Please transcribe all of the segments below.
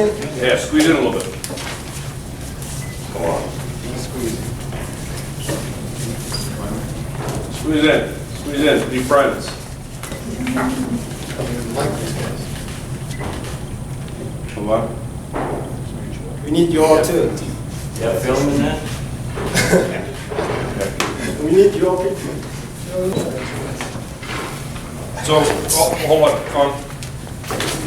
in? Yeah, squeeze in a little bit. Come on. Squeeze in. Squeeze in. Be friends. Come on. We need you all too. Yeah, filming that? We need your picture. So, hold on.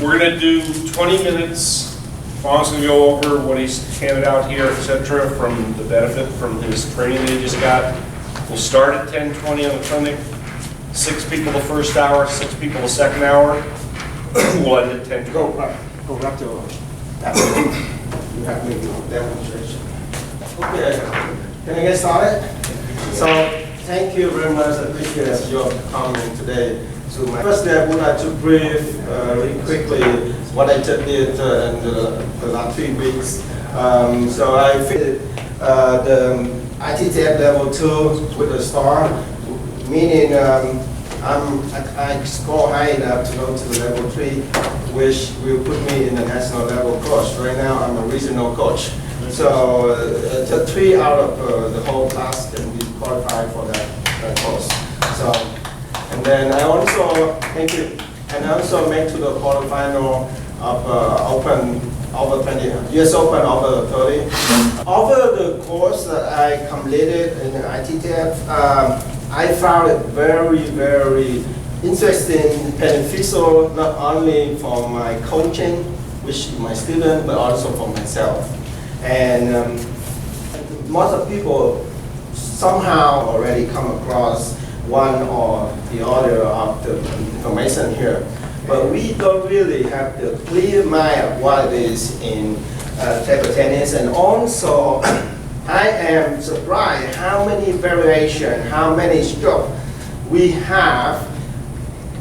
We're going to do 20 minutes. Fong's going to go over what he's handed out here, etc., from the benefit from his training that he just got. We'll start at 10:20 on the clinic. 6 people the first hour, 6 people the second hour. We'll end at 10. Go back to that. You have me do demonstration. Okay, can I get started? So, thank you very much. I appreciate your comment today. So, first, I would like to brief really quickly what I just did in the last 3 weeks. So, I finished the ITTF level 2 with a star, meaning I score high enough to go to the level 3, which will put me in the national level coach. Right now, I'm a regional coach. So, just 3 out of the whole class can be qualified for that course. So, and then I also, thank you, and I also made to the quarterfinal of over 20, US Open over 30. Over the course that I completed in the ITTF, I found it very, very interesting, beneficial, not only for my coaching, which is my student, but also for myself. And most of people somehow already come across one or the other of the information here. But we don't really have the clear mind of what it is in table tennis. And also, I am surprised how many variations, how many strokes we have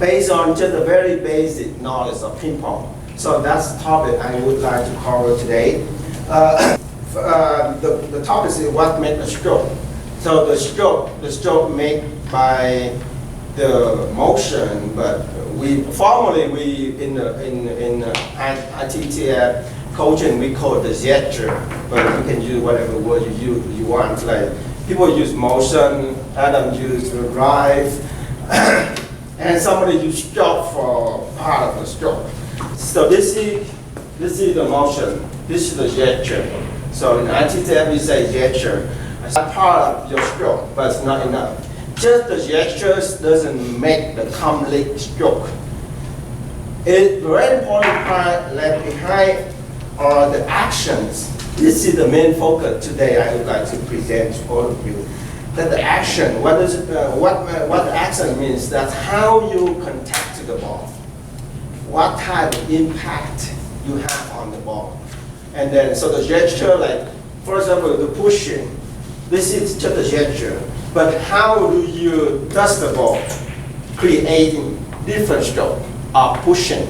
based on just a very basic knowledge of ping pong. So that's the topic I would like to cover today. The topic is what makes a stroke. So the stroke made by the motion, but formerly in ITTF coaching we call it the gesture, but you can use whatever word you want. Like people use motion, Adam used drive, and somebody use stroke for part of the stroke. So this is the motion. This is the gesture. So in ITTF we say gesture. It's a part of your stroke, but it's not enough. Just the gestures doesn't make the complete stroke. It's very important part left behind are the actions. This is the main focus today I would like to present to all of you. That the action, what the action means, that's how you contact the ball. What type of impact you have on the ball. And then, so the gesture, like, for example, the pushing, this is just a gesture. But how do you touch the ball, creating different stroke of pushing?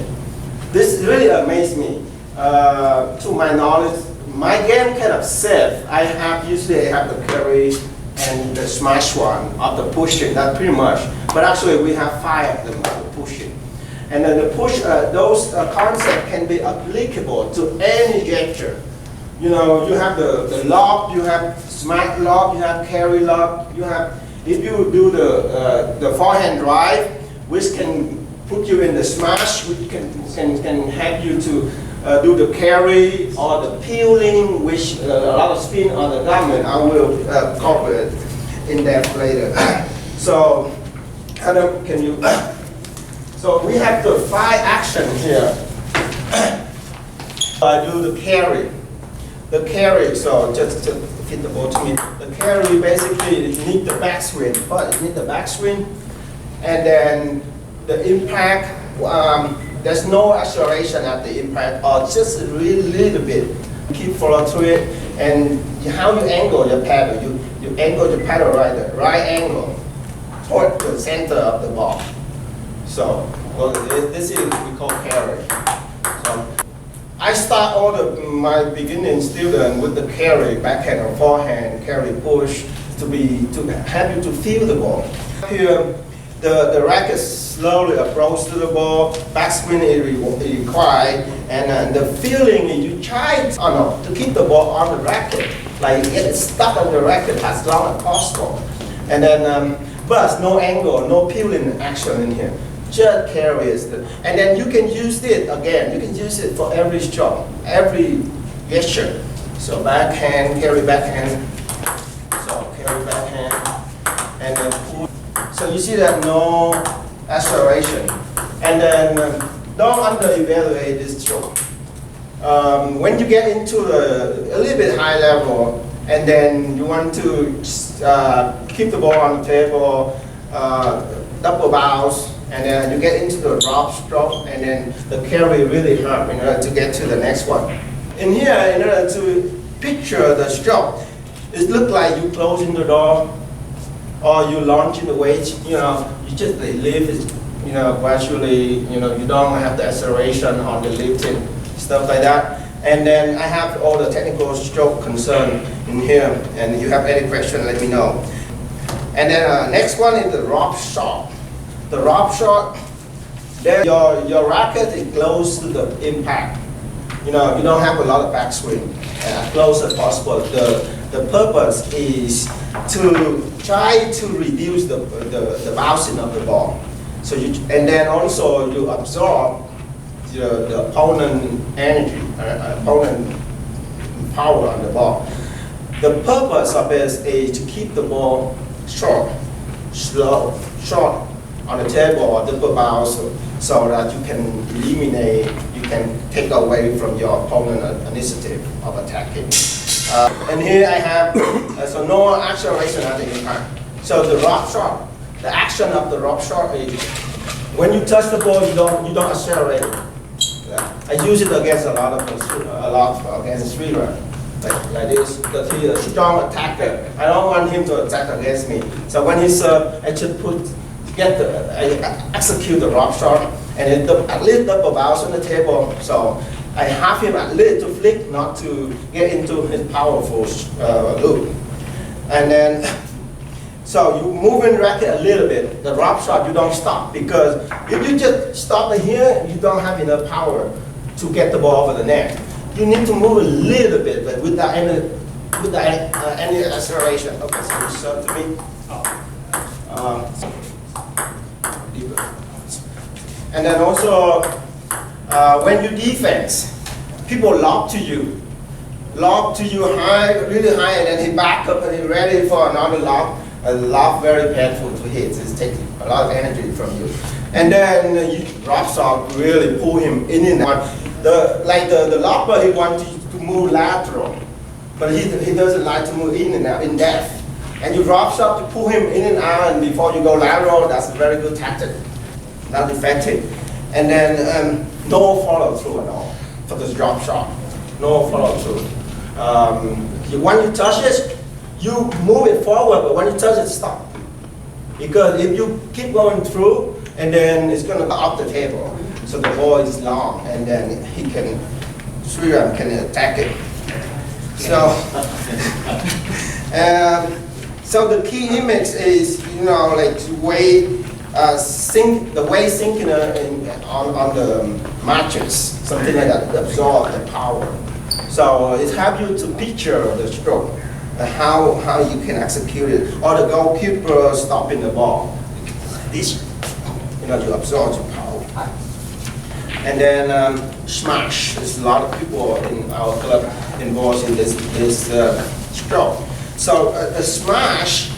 This really amazed me. To my knowledge, my game kind of safe. Usually I have the carry and the smash one of the pushing, not pretty much. But actually we have 5 of them of the pushing. And then the push, those concepts can be applicable to any gesture. You know, you have the lob, you have smack lob, you have carry lob, you have, if you do the forehand drive, which can put you in the smash, which can help you to do the carry or the peeling, which a lot of spin on the garment. I will cover it in depth later. So, Adam, can you? So we have the 5 action here. I do the carry. The carry, so just to fit the ball to me. The carry basically it needs the backswing, but it needs the backswing, and then the impact. There's no acceleration at the impact, or just a little bit. Keep follow through it, and how you angle your paddle. You angle your paddle right angle toward the center of the ball. So this is what we call carry. So I start all my beginning student with the carry, backhand or forehand, carry push to help you to feel the ball. Here, the racket slowly approach to the ball, backswing is required, and the feeling is you try to keep the ball on the racket, like get it stuck on the racket as long as possible. And then, but no angle, no peeling action in here. Just carry it. And then you can use it again, you can use it for every stroke, every gesture. So backhand, carry backhand, so carry backhand, and then pull. So you see that no acceleration. And then don't under-evaluate this stroke. When you get into a little bit high level, and then you want to keep the ball on the table, double bounce, and then you get into the drop stroke, and then the carry really hard in order to get to the next one. In here, in order to picture the stroke, it looks like you closing the door, or you launching the weight, you just lift it, gradually, you don't have the acceleration on the lifting, stuff like that. And then I have all the technical stroke concern in here, and if you have any question, let me know. And then next one is the drop shot. The drop shot, then your racket is close to the impact. You don't have a lot of backswing, as close as possible. The purpose is to try to reduce the bouncing of the ball. So and then also you absorb the opponent energy, opponent power on the ball. The purpose of this is to keep the ball short, slow, short on the table or double bounce, so that you can eliminate, you can take away from your opponent's initiative of attacking. And here I have, so no acceleration at the impact. So the drop shot, the action of the drop shot is, when you touch the ball, you don't accelerate it. I use it against a lot against streamer, like this, because he's a strong attacker. I don't want him to attack against me. So when he serve, I just execute the drop shot, and at least double bounce on the table. So I have him at least to flick, not to get into his powerful loop. And then, so you move in racket a little bit. The drop shot, you don't stop, because if you just stop here, you don't have enough power to get the ball over the net. You need to move a little bit, but without any acceleration. Okay, so you serve to me. And then also, when you defense, people lob to you high, really high, and then he back up and he's ready for another lob. A lob very painful to hit. It takes a lot of energy from you. And then you drop shot, really pull him in and out. The lobber, he wants you to move lateral, but he doesn't like to move in and out, in depth. And you drop shot to pull him in and out, and before you go lateral, that's a very good tactic. Not effective. And then no follow through at all for this drop shot. No follow through. When you touch it, you move it forward, but when you touch it, stop. Because if you keep going through, and then it's going to go up the table. So the ball is long, and then he can, Sriram can attack it. So, so the key image is, like the way the way sinking on the mattress, something like that, absorb the power. So it helps you to picture the stroke, how you can execute it, or the goalkeeper stopping the ball. This, you absorb the power. And then smash. There's a lot of people in our club involved in this stroke. So a smash,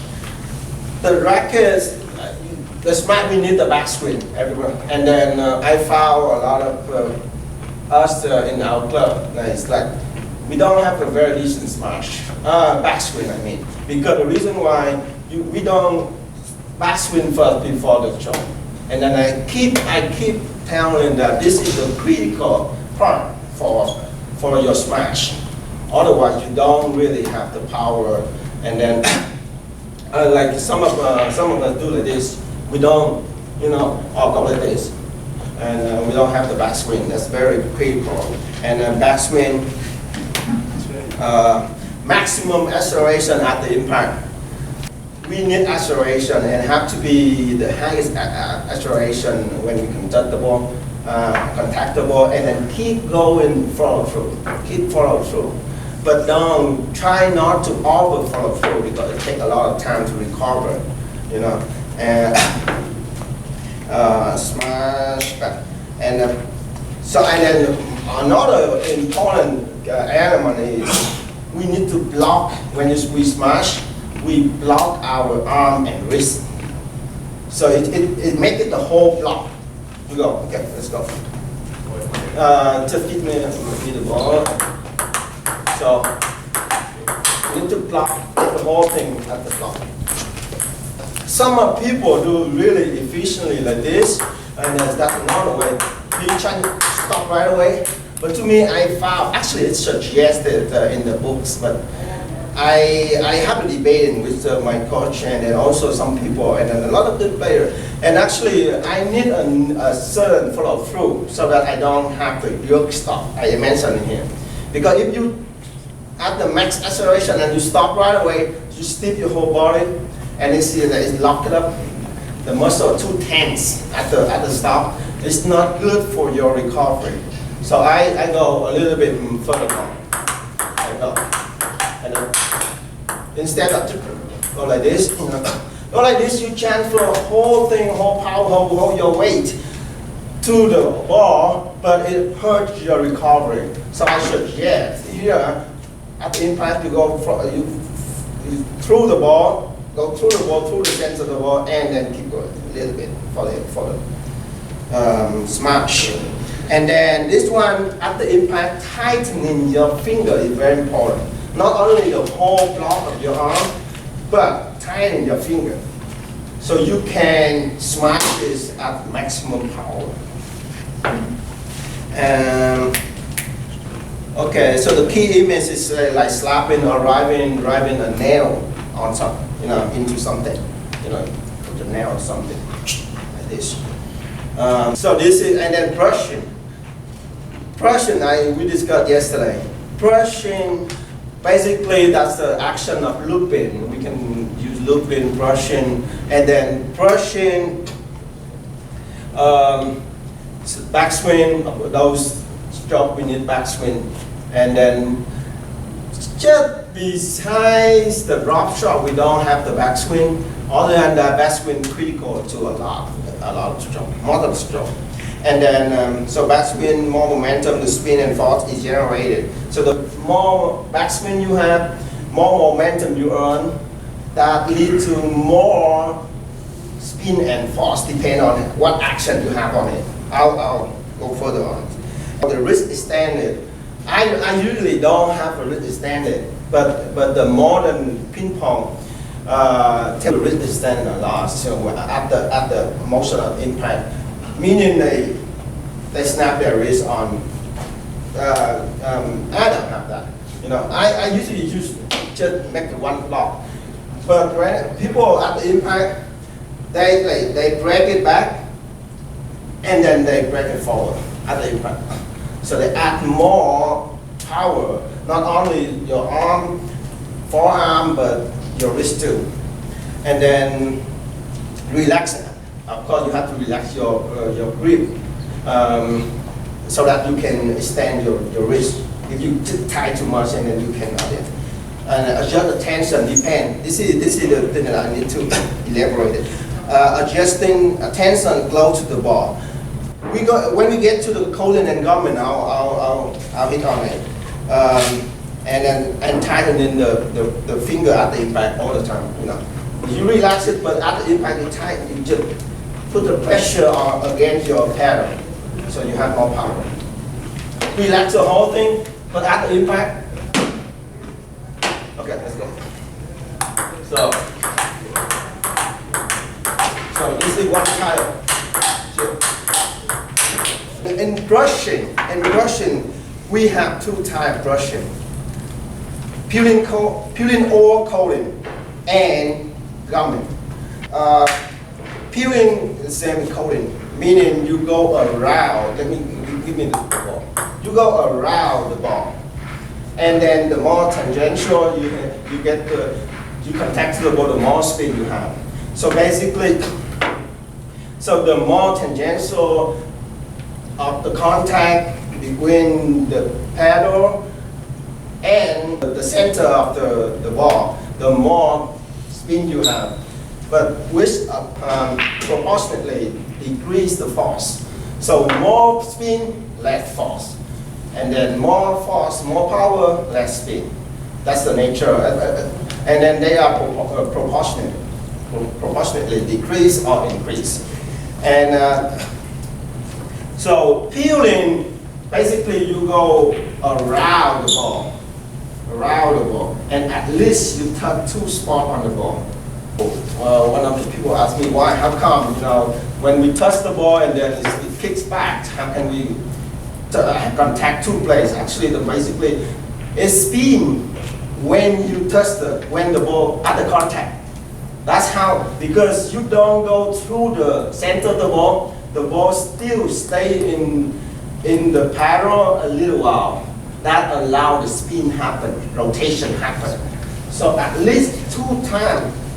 the rackets, the smash, we need the backswing everywhere. And then I found a lot of us in our club. It's like we don't have a very decent smash, backswing. I mean, because the reason why we don't backswing first before the stroke. And then I keep telling that this is a critical part for your smash. Otherwise, you don't really have the power. And then, like some of us do like this, we don't, all go like this, and we don't have the backswing. That's very critical. And then backswing, maximum acceleration at the impact. we need acceleration and have to be the highest acceleration when we contact the ball, and then keep going, follow through. But don't try not to over follow through because it takes a lot of time to recover, you know. And smash back, and then another important element is we need to block when we smash. We block our arm and wrist. So it makes it the whole block. We go, okay, let's go. Just give me the ball. So we need to block the whole thing at the block. Some people do really efficiently like this, and that's another way. You try to stop right away. But to me, I found, actually it's suggested in the books, but I have a debate with my coach and then also some people and then a lot of good players. And actually, I need a certain follow through so that I don't have the yoke stop. I mentioned here, because if you at the max acceleration and you stop right away, you stiff your whole body, and you see that it's locked up. The muscle too tense at the stop. It's not good for your recovery. So I go a little bit further down. I go. And then instead of go like this, you know, go like this, you transfer the whole thing, whole power, whole your weight to the ball, but it hurts your recovery. So I suggest here at the impact you go you through the ball, go through the ball, through the center of the ball, and then keep going a little bit for the smash. And then this one at the impact, tightening your finger is very important. Not only the whole block of your arm, but tightening your finger. So you can smash this at maximum power. Okay, so the key image is like slapping or driving a nail on something, you know, into something, you know, with a nail or something like this. So this is, and then brushing. Brushing, we discussed yesterday. Brushing, basically that's the action of looping. We can use looping, brushing, and then brushing, backswing, those strokes we need backswing. And then just besides the drop shot, we don't have the backswing. Other than that, backswing critical to a lot of stroke, more than stroke. And then, so backswing, more momentum, the spin and force is generated. So the more backswing you have, more momentum you earn, that leads to more spin and force, depending on what action you have on it. I'll go further on it. The wrist extended. I usually don't have a wrist extended, but the modern ping pong, the wrist extended a lot. So at the motion of impact, meaning they snap their wrist on. I don't have that. You know, I usually just make the one block. But when people at the impact, they break it back, and then they break it forward at the impact. So they add more power, not only your arm, forearm, but your wrist too. And then relax it. Of course, you have to relax your grip so that you can extend your wrist. If you tie too much, and then you cannot. And adjust the tension, depend. This is the thing that I need to elaborate it. Adjusting tension close to the ball. When we get to the colon and gum, I'll hit on it. And tightening the finger at the impact all the time. You know, you relax it, but at the impact you tighten. You just put the pressure against your paddle, so you have more power. Relax the whole thing, but at the impact. Okay, let's go. So this is one type. In brushing, we have two types of brushing. Peeling or coating, and gumming. Peeling is the same as coating, meaning you go around. Give me the ball. You go around the ball, and then the more tangential you get you contact to the ball, the more spin you have. So basically, so the more tangential of the contact between the paddle and the center of the ball, the more spin you have, but which proportionately decrease the force. So more spin, less force. And then more force, more power, less spin. That's the nature. And then they are proportionately decrease or increase. And so peeling, basically you go around the ball, and at least you touch 2 spots on the ball. One of the people asked me why, how come, when we touch the ball and then it kicks back, how can we contact 2 places? Actually, basically, it's spin when you touch when the ball at the contact. That's how, because you don't go through the center of the ball still stay in the paddle a little while. That allows the spin happen, rotation happen. So at least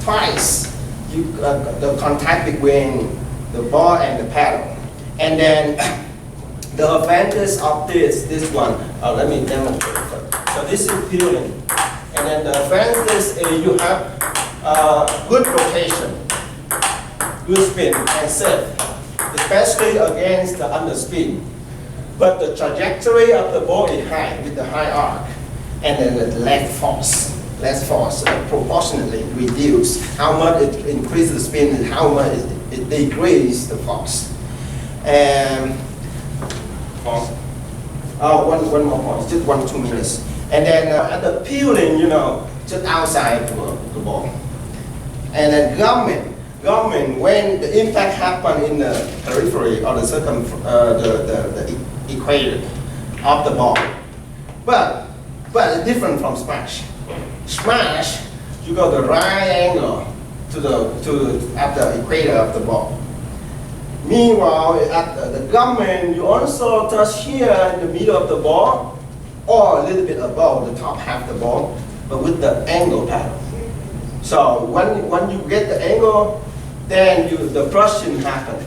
twice, the contact between the ball and the paddle. And then the advantage of this one, let me demonstrate first. So this is peeling. And then the advantage is you have good rotation, good spin, and safe, especially against the underspin. But the trajectory of the ball is high, with the high arc, and then the less force proportionately reduce. How much it increases the spin and how much it decreases the force. And one more point, just 1-2 minutes. And then at the peeling, just outside the ball. And then gumming, when the impact happen in the periphery or the equator of the ball. But it's different from smash. Smash, you go the right angle at the equator of the ball. Meanwhile, at the gumming, you also touch here in the middle of the ball, or a little bit above the top half of the ball, but with the angle pattern. So when you get the angle, then the brushing happen,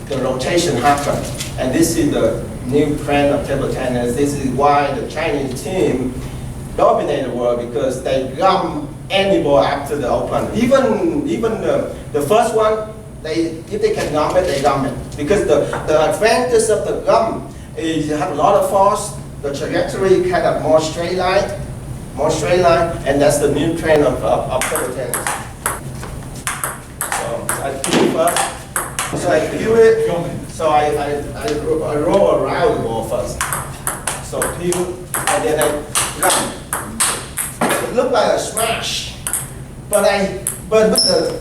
the rotation happen. And this is the new trend of table tennis. This is why the Chinese team dominate the world, because they gum any ball after the open. Even the first one, if they can gum it, they gum it. Because the advantage of the gum is you have a lot of force, the trajectory kind of more straight line, and that's the new trend of table tennis. So I peel first. So I peel it. So I roll around the ball first. So peel, and then I gum. It looks like a smash, but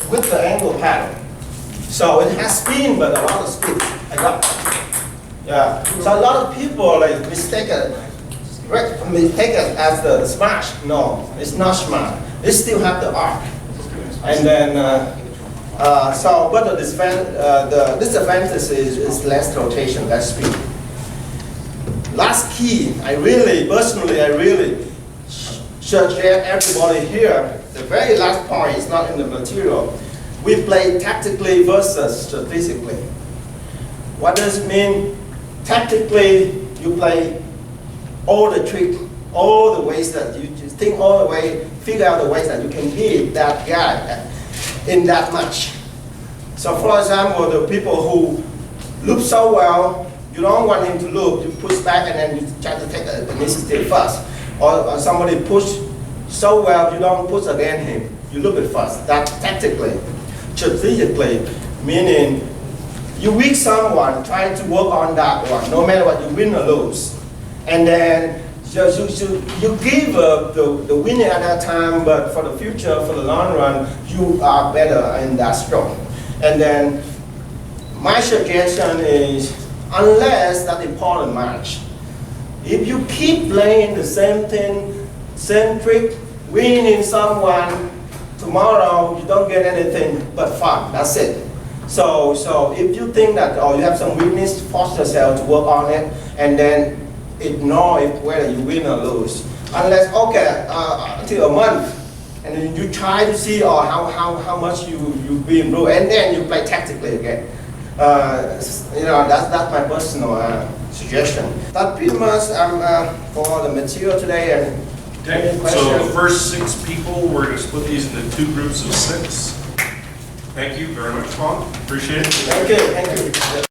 with the angle pattern. So it has spin, but a lot of spin. I got. Yeah. So a lot of people mistake it as the smash. No, it's not smash. It still have the arc. And then, but the disadvantage is less rotation, less speed. Last key, I really should share everybody here. The very last point is not in the material. We play tactically versus strategically. What does it mean? Tactically, you play all the trick, all the ways that you just think all the way, figure out the ways that you can beat that guy in that match. So for example, the people who loop so well, you don't want him to loop, you push back and then you try to take the initiative first. Or somebody push so well, you don't push against him, you loop it first. That's tactically. Strategically, meaning you weak someone, try to work on that one, no matter what, you win or lose. And then you give the winning at that time, but for the future, for the long run, you are better in that stroke. And then my suggestion is, unless that important match, if you keep playing the same thing, same trick, winning someone, tomorrow you don't get anything but fun. That's it. So if you think that you have some weakness, force yourself to work on it, and then ignore it whether you win or lose. Unless until a month, and then you try to see how much you be improved, and then you play tactically again. That's my personal suggestion. That's pretty much for the material today. And Okay, any so questions? the first 6 people, we're going to split these into 2 groups of 6. Thank you very much, Phong. Appreciate it. Thank you.